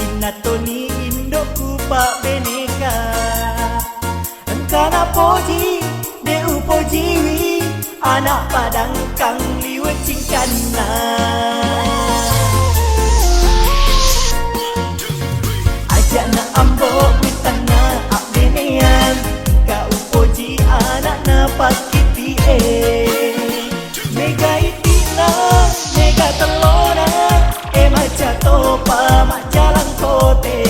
Inatoni indokku pak beneka Engkana poji de upojiwi anak padang kang liwet cingkana ajak na ambo mitana abdenean ka upoji anak na pakiti mega itina mega telona maca topa mak jalan kote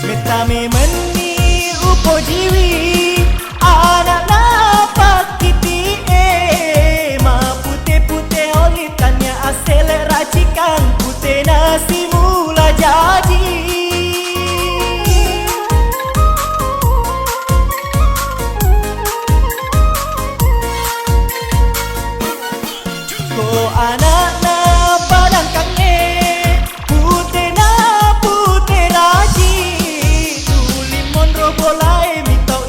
Metame meni upojiwi anak napak kiti ma pute-pute olitannya asele racikan pute nasi mula jadi ko anak na padang kang pute na pute raji bolai mitau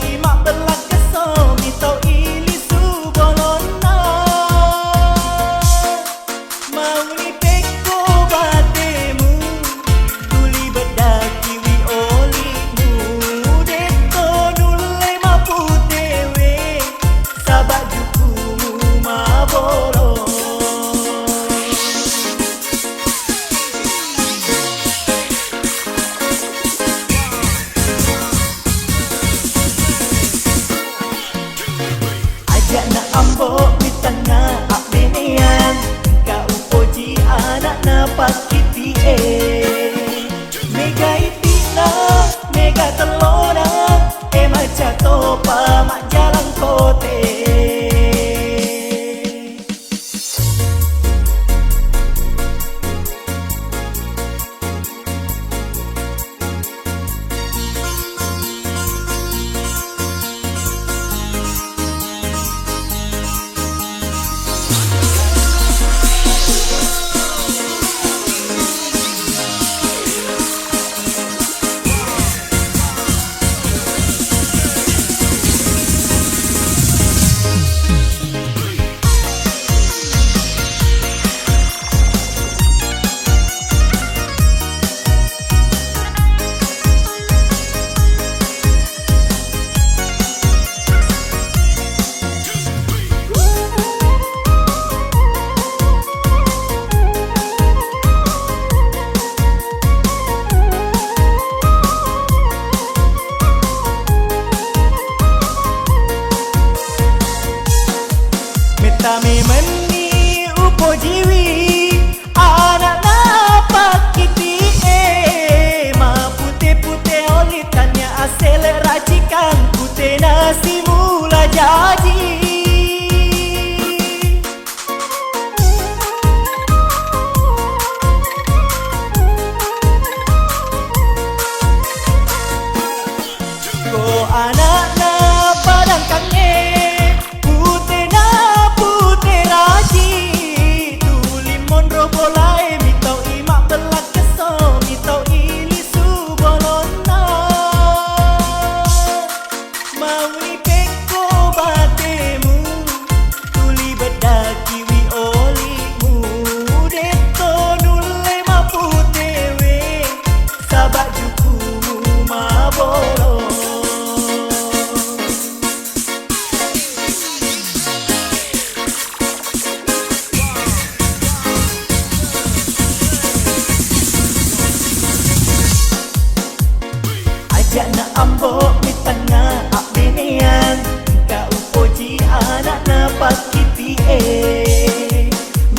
Ambo mi tengah abinian ka upoji anak na pakiti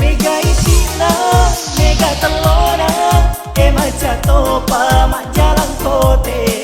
mega itina mega telona maca topa mak jalan kote